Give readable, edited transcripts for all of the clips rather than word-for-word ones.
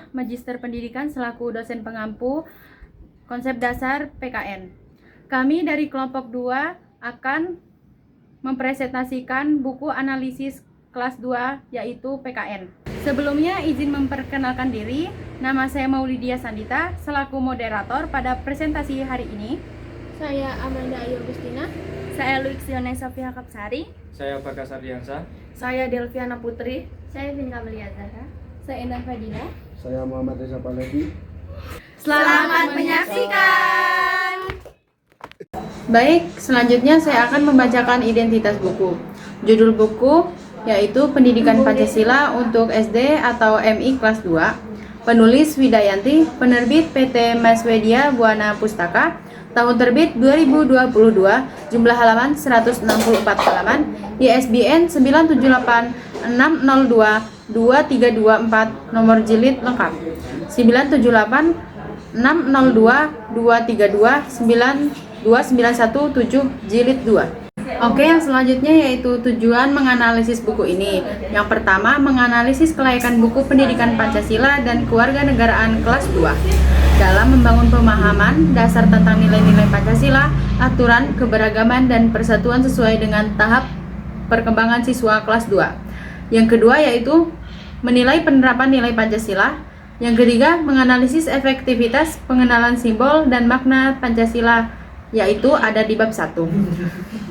Abdullah, Magister Pendidikan selaku dosen pengampu konsep dasar PKN. Kami dari kelompok 2 akan mempresentasikan buku analisis kelas 2 yaitu PKN. Sebelumnya izin memperkenalkan diri, nama saya Maulidia Sandita selaku moderator pada presentasi hari ini. Saya Amanda Ayu Agustina. Saya Luixione Sofia Kapsari. Saya Bagas Ardiansa. Saya Delviana Putri. Saya Vinka Melia Zahra. Saya Indah Fadila. Saya Muhammad Reza Palevi. Selamat menyaksikan. Baik, selanjutnya saya akan membacakan identitas buku. Judul buku yaitu Pendidikan Pancasila untuk SD atau MI kelas 2. Penulis Widayanti, penerbit PT Maswedia Buana Pustaka. Tahun terbit 2022, jumlah halaman 164 halaman, ISBN 978-602-2324, nomor jilid lengkap 978-602-232-92917 jilid 2. Oke, yang selanjutnya yaitu tujuan menganalisis buku ini. Yang pertama, menganalisis kelayakan buku Pendidikan Pancasila dan Kewarganegaraan kelas 2 dalam membangun pemahaman dasar tentang nilai-nilai Pancasila, aturan, keberagaman, dan persatuan sesuai dengan tahap perkembangan siswa kelas 2. Yang kedua yaitu menilai penerapan nilai Pancasila. Yang ketiga, menganalisis efektivitas pengenalan simbol dan makna Pancasila, yaitu ada di bab 1.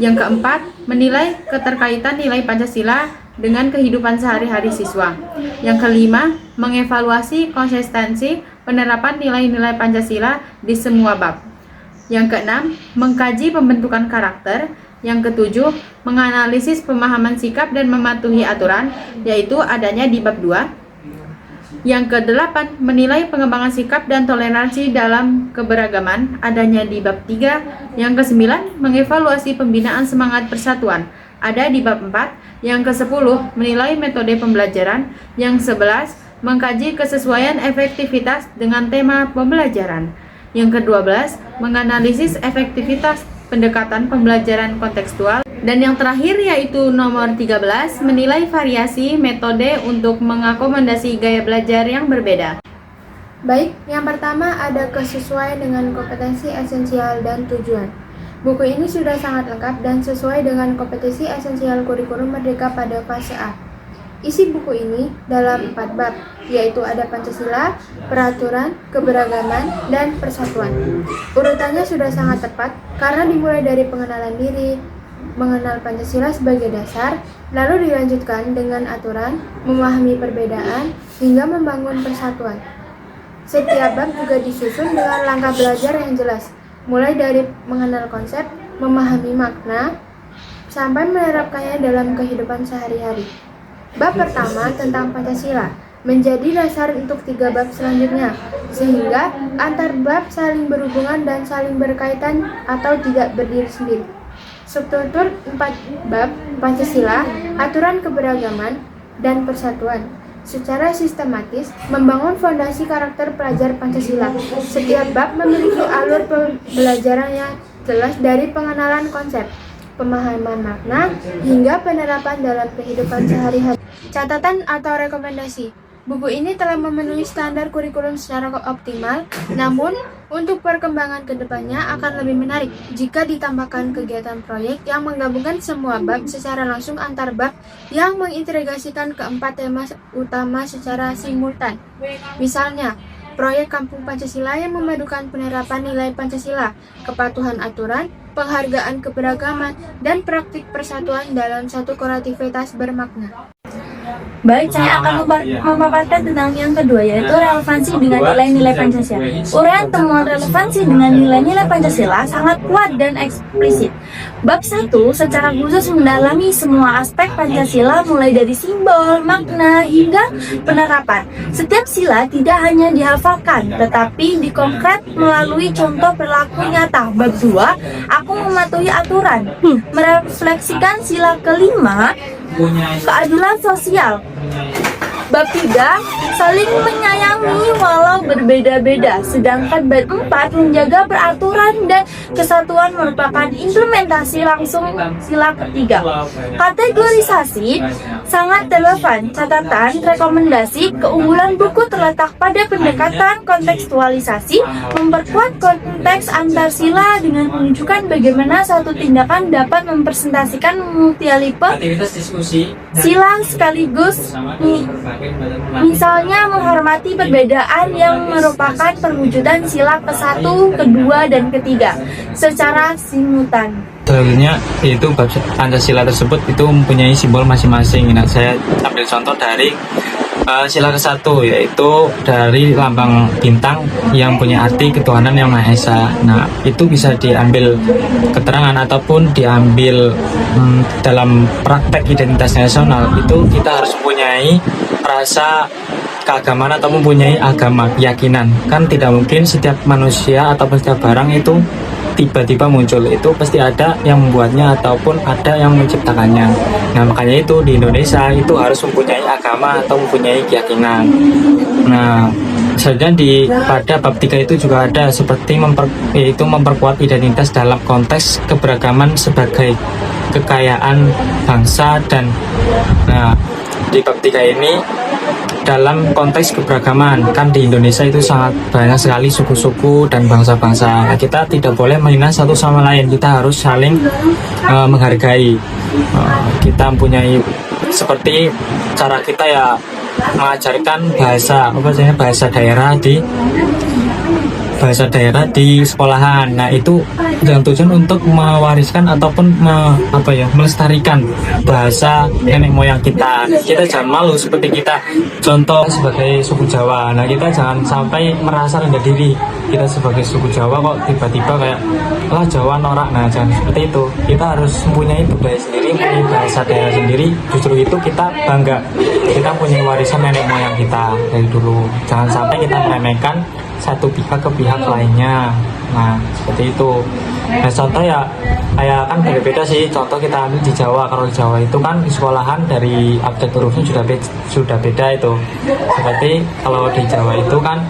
Yang keempat, menilai keterkaitan nilai Pancasila dengan kehidupan sehari-hari siswa. Yang kelima, mengevaluasi konsistensi penerapan nilai-nilai Pancasila di semua bab. Yang keenam, mengkaji pembentukan karakter. Yang ketujuh, menganalisis pemahaman sikap dan mematuhi aturan, yaitu adanya di bab 2. Yang kedelapan, menilai pengembangan sikap dan toleransi dalam keberagaman, adanya di bab 3. Yang kesembilan, mengevaluasi pembinaan semangat persatuan, ada di bab 4. Yang ke-10, menilai metode pembelajaran. Yang 11, mengkaji kesesuaian efektivitas dengan tema pembelajaran. Yang ke-12, menganalisis efektivitas pendekatan pembelajaran kontekstual. Dan yang terakhir yaitu nomor 13, menilai variasi metode untuk mengakomodasi gaya belajar yang berbeda. Baik, yang pertama ada kesesuaian dengan kompetensi esensial dan tujuan. Buku ini sudah sangat lengkap dan sesuai dengan kompetensi esensial kurikulum Merdeka pada fase A. Isi buku ini dalam 4 bab, yaitu ada Pancasila, peraturan, keberagaman, dan persatuan. Urutannya sudah sangat tepat karena dimulai dari pengenalan diri, mengenal Pancasila sebagai dasar, lalu dilanjutkan dengan aturan, memahami perbedaan, hingga membangun persatuan. Setiap bab juga disusun dengan langkah belajar yang jelas, mulai dari mengenal konsep, memahami makna, sampai menerapkannya dalam kehidupan sehari-hari. Bab pertama tentang Pancasila menjadi dasar untuk 3 bab selanjutnya, sehingga antar bab saling berhubungan dan saling berkaitan atau tidak berdiri sendiri. Substruktur 4 bab Pancasila, aturan keberagaman, dan persatuan secara sistematis membangun fondasi karakter pelajar Pancasila. Setiap bab memiliki alur pembelajaran yang jelas dari pengenalan konsep, pemahaman makna, hingga penerapan dalam kehidupan sehari-hari. Catatan atau rekomendasi. Buku ini telah memenuhi standar kurikulum secara optimal, namun untuk perkembangan kedepannya akan lebih menarik jika ditambahkan kegiatan proyek yang menggabungkan semua bab secara langsung antar bab yang mengintegrasikan keempat tema utama secara simultan. Misalnya, proyek Kampung Pancasila yang memadukan penerapan nilai Pancasila, kepatuhan aturan, penghargaan keberagaman, dan praktik persatuan dalam satu kreativitas bermakna. Baik, saya akan memaparkan tentang yang kedua, yaitu relevansi dengan nilai-nilai Pancasila. Uraian temuan relevansi dengan nilai-nilai Pancasila sangat kuat dan eksplisit. Bab 1 secara khusus mendalami semua aspek Pancasila mulai dari simbol, makna, hingga penerapan. Setiap sila tidak hanya dihafalkan, tetapi dikonkret melalui contoh perilaku nyata. Bab 2, aku mematuhi aturan, merefleksikan sila kelima, keadilan sosial. Bab 3, saling menyayangi kami walau berbeda-beda, sedangkan bab 4 menjaga peraturan dan kesatuan merupakan implementasi langsung sila ketiga. Kategorisasi sangat relevan. Catatan, rekomendasi, keunggulan buku terletak pada pendekatan kontekstualisasi, memperkuat konteks antar sila dengan menunjukkan bagaimana satu tindakan dapat mempresentasikan multialipe sila sekaligus, misalnya menghormati perbedaan yang merupakan perwujudan sila ke-1, ke-2, dan ke-3 secara simultan. Selanjutnya yaitu bab Pancasila tersebut itu mempunyai simbol masing-masing. Nah, saya ambil contoh dari sila ke-1, yaitu dari lambang bintang yang punya arti ketuhanan yang Maha Esa. Nah, itu bisa diambil keterangan ataupun diambil dalam praktek identitas nasional. Itu kita harus mempunyai rasa keagamaan atau mempunyai agama, keyakinan. Kan tidak mungkin setiap manusia ataupun setiap barang itu tiba-tiba muncul, itu pasti ada yang membuatnya ataupun ada yang menciptakannya. Nah, makanya itu di Indonesia itu harus mempunyai agama atau mempunyai keyakinan. Nah, selanjutnya pada bab 3 itu juga ada seperti yaitu memperkuat identitas dalam konteks keberagaman sebagai kekayaan bangsa. Dan nah, di bab 3 ini dalam konteks keberagaman, kan di Indonesia itu sangat banyak sekali suku-suku dan bangsa-bangsa. Nah, kita tidak boleh menghina satu sama lain, kita harus saling menghargai. Kita mempunyai seperti cara kita ya mengajarkan bahasa daerah di sekolahan. Nah, itu dengan tujuan untuk mewariskan ataupun melestarikan bahasa nenek moyang kita. Kita jangan malu seperti kita contoh sebagai suku Jawa. Nah, kita jangan sampai merasa rendah diri kita sebagai suku Jawa kok tiba-tiba kayak lah Jawa norak. Nah, jangan seperti itu. Kita harus mempunyai budaya sendiri, mempunyai bahasa daerah sendiri. Justru itu kita bangga, kita punya warisan nenek moyang kita dari dulu. Jangan sampai kita meremehkan satu pihak ke pihak lainnya. Nah, seperti itu. Nah, contoh ya kayak kan beda-beda sih. Contoh kita ambil di Jawa. Kalau di Jawa itu kan di sekolahan dari abjad hurufnya sudah beda itu. Seperti kalau di Jawa itu kan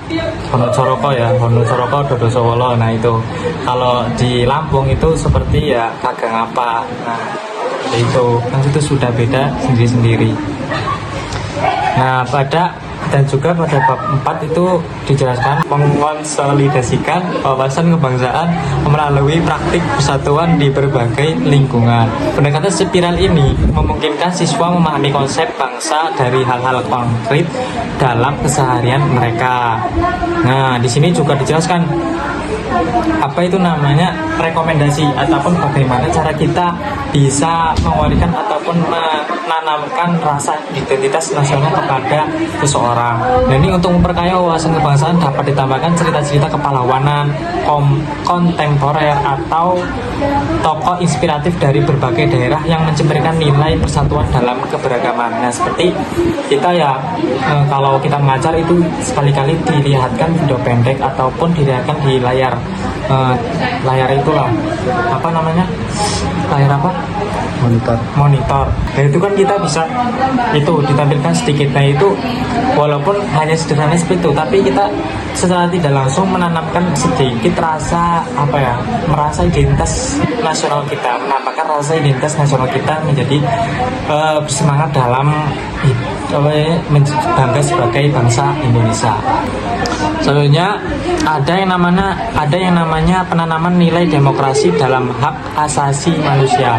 Hono Coroko ya, Hono Coroko Dodo Sowolo. Nah, itu kalau di Lampung itu seperti ya Kagang apa. Nah, itu kan itu sudah beda sendiri-sendiri. Nah, dan juga pada bab 4 itu dijelaskan mengonsolidasikan wawasan kebangsaan melalui praktik persatuan di berbagai lingkungan. Pendekatan spiral ini memungkinkan siswa memahami konsep bangsa dari hal-hal konkret dalam keseharian mereka. Nah, di sini juga dijelaskan apa itu namanya rekomendasi ataupun bagaimana cara kita bisa mewarikan ataupun menanamkan rasa identitas nasional kepada seseorang. Dan ini untuk memperkaya wawasan kebangsaan dapat ditambahkan cerita-cerita kepahlawanan kontemporer atau tokoh inspiratif dari berbagai daerah yang mencerminkan nilai persatuan dalam keberagaman. Nah, seperti kita ya kalau kita mengajar itu sekali-kali dilihatkan video pendek ataupun dilihatkan di layar itulah apa namanya, layar apa, monitor. Nah, itu kan kita bisa itu ditampilkan sedikit. Nah, itu walaupun hanya sederhana seperti itu, tapi kita secara tidak langsung menanamkan sedikit rasa merasa identitas nasional kita, menampakkan rasa identitas nasional kita menjadi bersemangat dalam bangga sebagai bangsa Indonesia. Selanjutnya ada yang namanya penanaman nilai demokrasi dalam hak asasi manusia.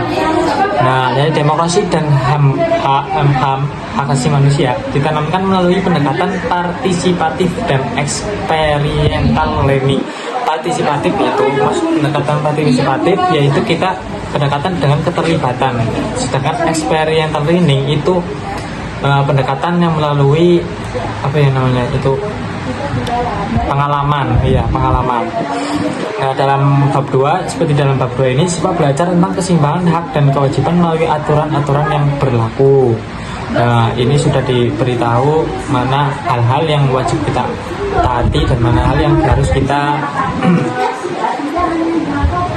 Nah, jadi demokrasi dan hak asasi manusia ditanamkan melalui pendekatan partisipatif dan eksperimental learning. Partisipatif itu pendekatan partisipatif yaitu kita pendekatan dengan keterlibatan. Sedangkan experiential learning itu pendekatan yang melalui pengalaman. Nah, dalam bab 2 seperti dalam bab 2 ini siswa belajar tentang keseimbangan hak dan kewajiban melalui aturan-aturan yang berlaku. Nah, ini sudah diberitahu mana hal-hal yang wajib kita taati dan mana hal yang harus kita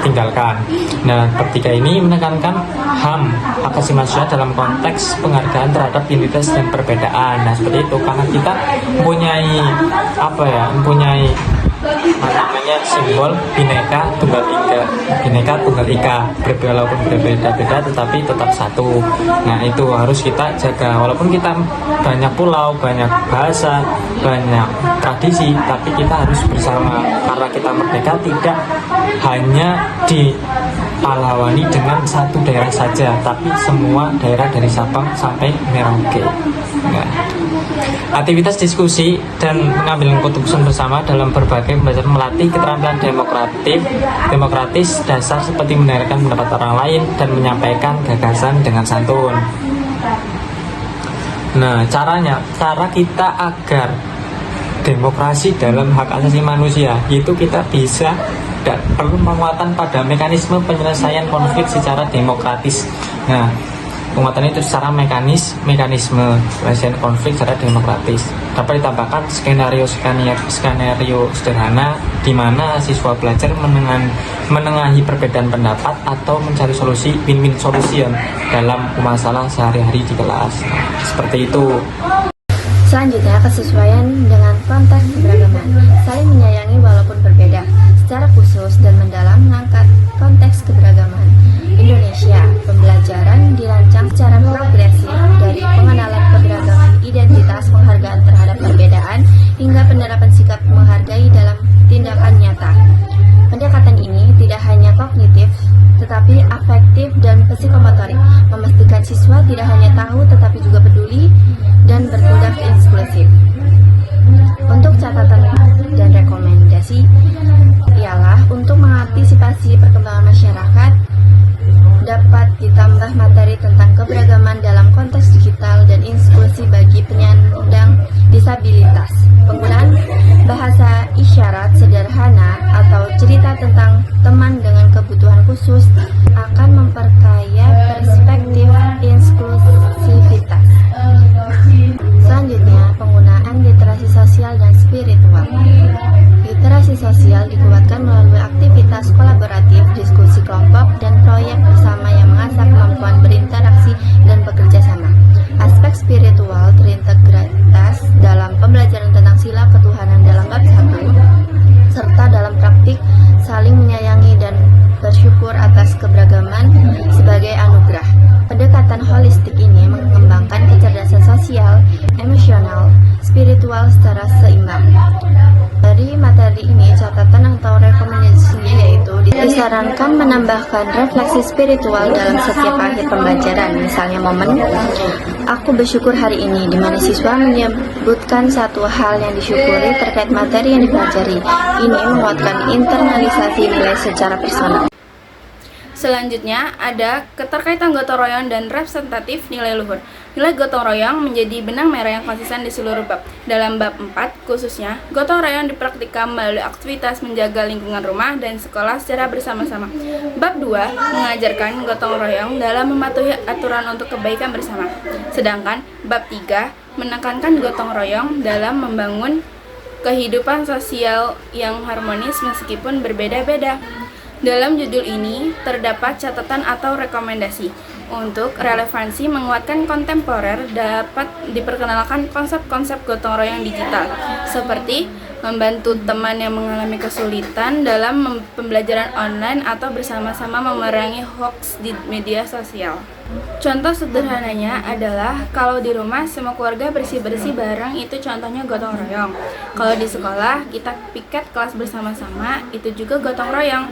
tinggalkan. Nah, bab 3 ini menekankan HAM, hak asasi manusia dalam konteks penghargaan terhadap identitas dan perbedaan. Nah, seperti itu karena kita mempunyai mempunyai namanya simbol bineka tunggal ika, walaupun berbeda-beda tetapi tetap satu. Nah, itu harus kita jaga, walaupun kita banyak pulau, banyak bahasa, banyak tradisi, tapi kita harus bersama, karena kita merdeka tidak hanya dipahlawan dengan satu daerah saja, tapi semua daerah dari Sabang sampai Merauke. Nah, aktivitas diskusi dan mengambil keputusan bersama dalam berbagai pembelajaran melatih keterampilan demokratis dasar seperti mendengarkan pendapat orang lain dan menyampaikan gagasan dengan santun. Nah, cara kita agar demokrasi dalam hak asasi manusia itu kita bisa dan perlu penguatan pada mekanisme penyelesaian konflik secara demokratis. Nah, penguatan itu secara mekanisme penyelesaian konflik secara demokratis. Dapat ditambahkan skenario sederhana di mana siswa belajar menengahi perbedaan pendapat atau mencari solusi win-win solution dalam masalah sehari-hari di kelas. Nah, seperti itu. Selanjutnya, kesesuaian dengan konteks keberagaman. Saling menyayangi walaupun berbeda, secara khusus dan mendalam mengangkat konteks keberagaman Indonesia. Pembelajaran dirancang secara progresif dari pengenalan keberagaman identitas, penghargaan terhadap perbedaan, hingga penerapan sikap menghargai dalam tindakan nyata. Pendekatan ini tidak hanya kognitif, tetapi afektif dan psikomotorik, memastikan siswa tidak hanya tahu tetapi juga peduli dan bertindak inklusif. Untuk catatan dan rekomendasi ialah untuk mengantisipasi perkembangan masyarakat, dapat ditambah materi tentang keberagaman dalam konteks digital dan inklusi bagi penyandang disabilitas. Penggunaan bahasa isyarat sederhana atau cerita tentang teman dengan kebutuhan khusus akan memperkaya perspektif inklusivitas. Selanjutnya, penggunaan literasi sosial dan spiritual. Literasi sosial dikuatkan melalui aktivitas kolaboratif, diskusi kelompok, dan proyek bersama yang mengasah kemampuan berinteraksi dan bekerja sama. Aspek spiritual terintegritas dalam pembelajaran tentang sila ketuhanan dalam bab 1, serta dalam praktik saling menyayangi dan bersyukur atas keberagaman sebagai anugerah. Pendekatan holistik ini mengembangkan kecerdasan sosial, emosional, spiritual secara seimbang. Dari materi ini, catatan atau rekomendasinya yaitu disarankan menambahkan refleksi spiritual dalam setiap akhir pembelajaran. Misalnya momen "Aku bersyukur hari ini", di mana siswa menyebutkan satu hal yang disyukuri terkait materi yang dipelajari. Ini menguatkan internalisasi nilai secara personal. Selanjutnya ada keterkaitan gotong royong dan representatif nilai luhur. Nilai gotong royong menjadi benang merah yang konsisten di seluruh bab. Dalam bab 4 khususnya, gotong royong dipraktikkan melalui aktivitas menjaga lingkungan rumah dan sekolah secara bersama-sama. Bab 2 mengajarkan gotong royong dalam mematuhi aturan untuk kebaikan bersama. Sedangkan bab 3 menekankan gotong royong dalam membangun kehidupan sosial yang harmonis meskipun berbeda-beda. Dalam judul ini terdapat catatan atau rekomendasi. Untuk relevansi menguatkan kontemporer, dapat diperkenalkan konsep-konsep gotong royong digital seperti membantu teman yang mengalami kesulitan dalam pembelajaran online atau bersama-sama memerangi hoax di media sosial. Contoh sederhananya adalah kalau di rumah semua keluarga bersih-bersih bareng, itu contohnya gotong royong. Kalau di sekolah kita piket kelas bersama-sama, itu juga gotong royong.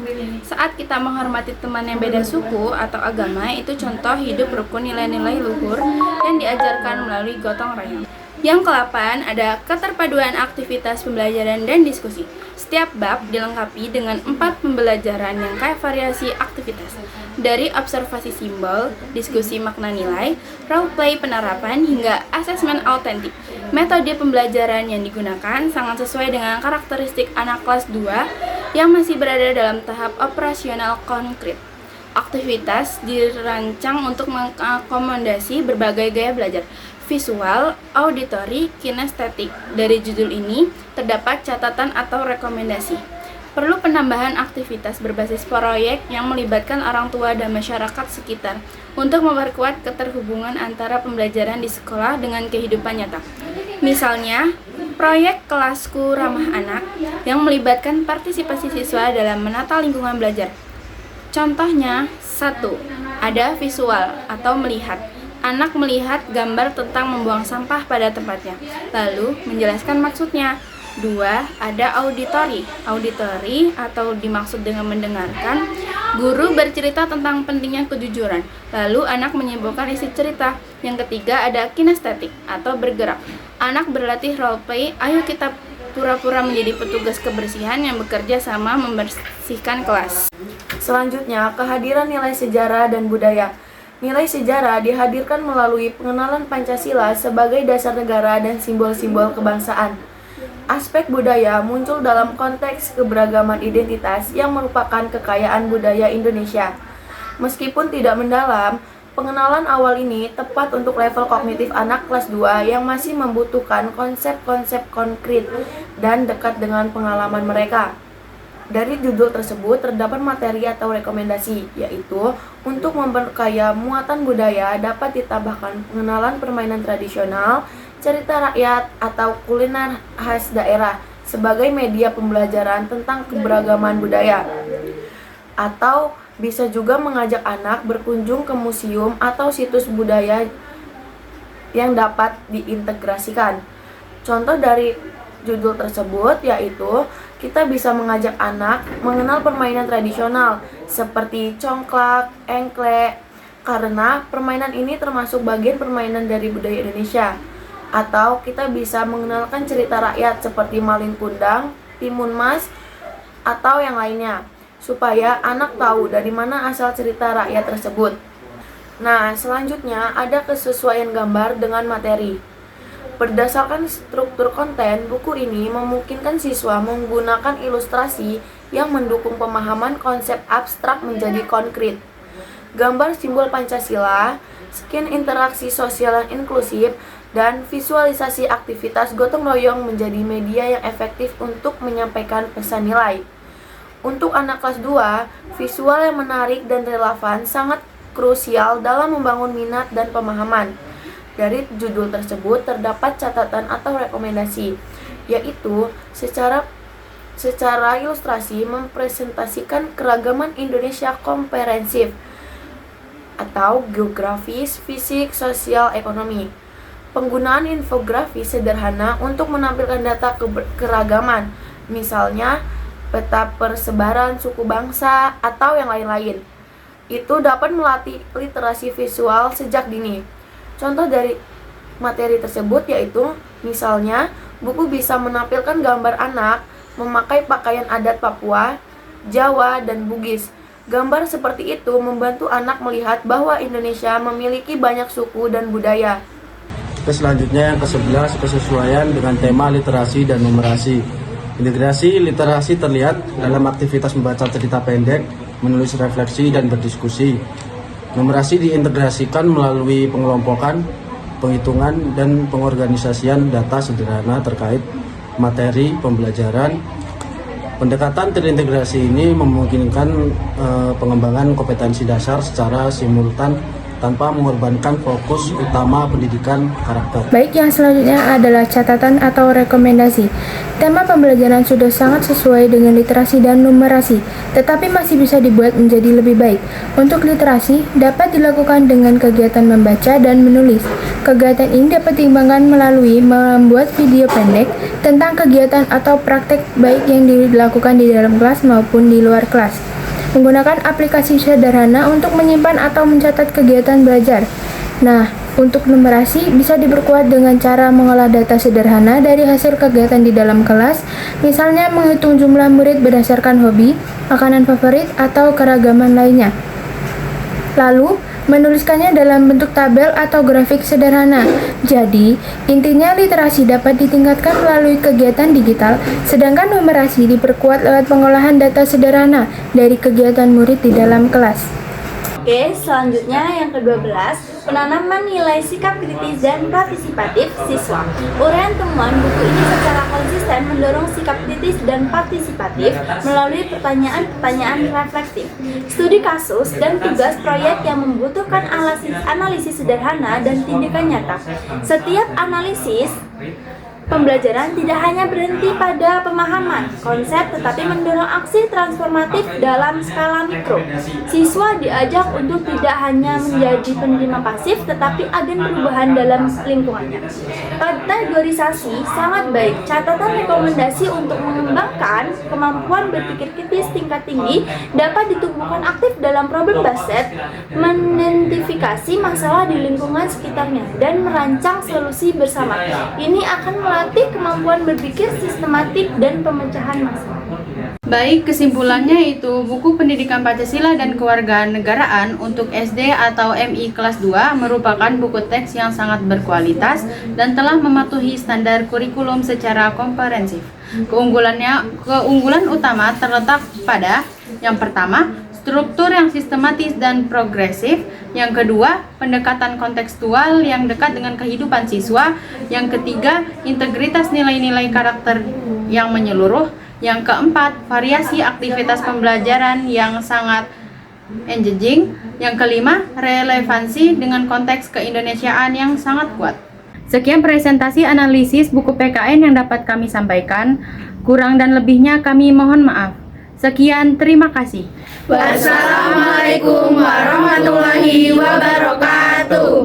Saat kita menghormati teman yang beda suku atau agama, itu contoh hidup rukun nilai-nilai luhur yang diajarkan melalui gotong royong. Yang ke-8 ada keterpaduan aktivitas pembelajaran dan diskusi. Setiap bab dilengkapi dengan 4 pembelajaran yang kaya variasi aktivitas. Dari observasi simbol, diskusi makna nilai, role play penerapan, hingga asesmen autentik. Metode pembelajaran yang digunakan sangat sesuai dengan karakteristik anak kelas 2 yang masih berada dalam tahap operasional konkret. Aktivitas dirancang untuk mengakomodasi berbagai gaya belajar, visual, auditori, kinestetik. Dari judul ini terdapat catatan atau rekomendasi. Perlu penambahan aktivitas berbasis proyek yang melibatkan orang tua dan masyarakat sekitar untuk memperkuat keterhubungan antara pembelajaran di sekolah dengan kehidupan nyata. Misalnya, Proyek Kelasku Ramah Anak yang melibatkan partisipasi siswa dalam menata lingkungan belajar. Contohnya, 1. Ada visual atau melihat. Anak melihat gambar tentang membuang sampah pada tempatnya, lalu menjelaskan maksudnya. 2. Ada auditori. Auditori atau dimaksud dengan mendengarkan. Guru bercerita tentang pentingnya kejujuran, lalu anak menyimpulkan isi cerita. Yang ketiga ada kinestetik atau bergerak. Anak berlatih role play, ayo kita pura-pura menjadi petugas kebersihan yang bekerja sama membersihkan kelas. Selanjutnya, kehadiran nilai sejarah dan budaya. Nilai sejarah dihadirkan melalui pengenalan Pancasila sebagai dasar negara dan simbol-simbol kebangsaan. Aspek budaya muncul dalam konteks keberagaman identitas yang merupakan kekayaan budaya Indonesia. Meskipun tidak mendalam, pengenalan awal ini tepat untuk level kognitif anak kelas 2 yang masih membutuhkan konsep-konsep konkret dan dekat dengan pengalaman mereka. Dari judul tersebut terdapat materi atau rekomendasi, yaitu untuk memperkaya muatan budaya dapat ditambahkan pengenalan permainan tradisional, cerita rakyat, atau kuliner khas daerah sebagai media pembelajaran tentang keberagaman budaya. Atau bisa juga mengajak anak berkunjung ke museum atau situs budaya yang dapat diintegrasikan. Contoh dari judul tersebut yaitu kita bisa mengajak anak mengenal permainan tradisional seperti congklak, engklek, karena permainan ini termasuk bagian permainan dari budaya Indonesia. Atau kita bisa mengenalkan cerita rakyat seperti Malin Kundang, Timun Mas, atau yang lainnya, supaya anak tahu dari mana asal cerita rakyat tersebut. Nah, selanjutnya ada kesesuaian gambar dengan materi. Berdasarkan struktur konten, buku ini memungkinkan siswa menggunakan ilustrasi yang mendukung pemahaman konsep abstrak menjadi konkret. Gambar simbol Pancasila, skin interaksi sosial yang inklusif, dan visualisasi aktivitas gotong royong menjadi media yang efektif untuk menyampaikan pesan nilai. Untuk anak kelas 2, visual yang menarik dan relevan sangat krusial dalam membangun minat dan pemahaman. Dari judul tersebut terdapat catatan atau rekomendasi, yaitu secara ilustrasi mempresentasikan keragaman Indonesia komprehensif atau geografis, fisik, sosial, ekonomi. Penggunaan infografis sederhana untuk menampilkan data keragaman, misalnya peta persebaran suku bangsa atau yang lain-lain. Itu dapat melatih literasi visual sejak dini. Contoh dari materi tersebut yaitu, misalnya, buku bisa menampilkan gambar anak memakai pakaian adat Papua, Jawa, dan Bugis. Gambar seperti itu membantu anak melihat bahwa Indonesia memiliki banyak suku dan budaya. Selanjutnya yang ke-11, kesesuaian dengan tema literasi dan numerasi. Integrasi literasi terlihat dalam aktivitas membaca cerita pendek, menulis refleksi, dan berdiskusi. Numerasi diintegrasikan melalui pengelompokan, penghitungan, dan pengorganisasian data sederhana terkait materi pembelajaran. Pendekatan terintegrasi ini memungkinkan pengembangan kompetensi dasar secara simultan tanpa mengorbankan fokus utama pendidikan karakter. Baik, yang selanjutnya adalah catatan atau rekomendasi. Tema pembelajaran sudah sangat sesuai dengan literasi dan numerasi, tetapi masih bisa dibuat menjadi lebih baik. Untuk literasi, dapat dilakukan dengan kegiatan membaca dan menulis. Kegiatan ini dapat dikembangkan melalui membuat video pendek tentang kegiatan atau praktek baik yang dilakukan di dalam kelas maupun di luar kelas. Menggunakan aplikasi sederhana untuk menyimpan atau mencatat kegiatan belajar. Nah, untuk numerasi bisa diperkuat dengan cara mengolah data sederhana dari hasil kegiatan di dalam kelas, misalnya menghitung jumlah murid berdasarkan hobi, makanan favorit, atau keragaman lainnya. Lalu, menuliskannya dalam bentuk tabel atau grafik sederhana. Jadi, intinya literasi dapat ditingkatkan melalui kegiatan digital, sedangkan numerasi diperkuat lewat pengolahan data sederhana dari kegiatan murid di dalam kelas. Oke, selanjutnya yang ke-12, penanaman nilai sikap kritis dan partisipatif siswa. Uraian temuan buku ini secara konsisten mendorong sikap kritis dan partisipatif melalui pertanyaan-pertanyaan reflektif, studi kasus, dan tugas proyek yang membutuhkan analisis sederhana dan tindakan nyata. Setiap analisis Pembelajaran tidak hanya berhenti pada pemahaman konsep, tetapi mendorong aksi transformatif dalam skala mikro. Siswa diajak untuk tidak hanya menjadi penerima pasif, tetapi agen perubahan dalam lingkungannya. Kategorisasi sangat baik. Catatan rekomendasi untuk mengembangkan kemampuan berpikir kritis tingkat tinggi dapat ditumbuhkan aktif dalam problem based, mengidentifikasi masalah di lingkungan sekitarnya, dan merancang solusi bersama. Ini akan melatih kemampuan berpikir sistematik dan pemecahan masalah. Baik, kesimpulannya itu buku Pendidikan Pancasila dan Kewarganegaraan untuk SD atau MI kelas 2 merupakan buku teks yang sangat berkualitas dan telah mematuhi standar kurikulum secara komprehensif. Keunggulan utama terletak pada yang pertama, struktur yang sistematis dan progresif. Yang kedua, pendekatan kontekstual yang dekat dengan kehidupan siswa. Yang ketiga, integritas nilai-nilai karakter yang menyeluruh. Yang keempat, variasi aktivitas pembelajaran yang sangat engaging. Yang kelima, relevansi dengan konteks keindonesiaan yang sangat kuat. Sekian presentasi analisis buku PKN yang dapat kami sampaikan. Kurang dan lebihnya kami mohon maaf. Sekian, terima kasih. Wassalamualaikum warahmatullahi wabarakatuh.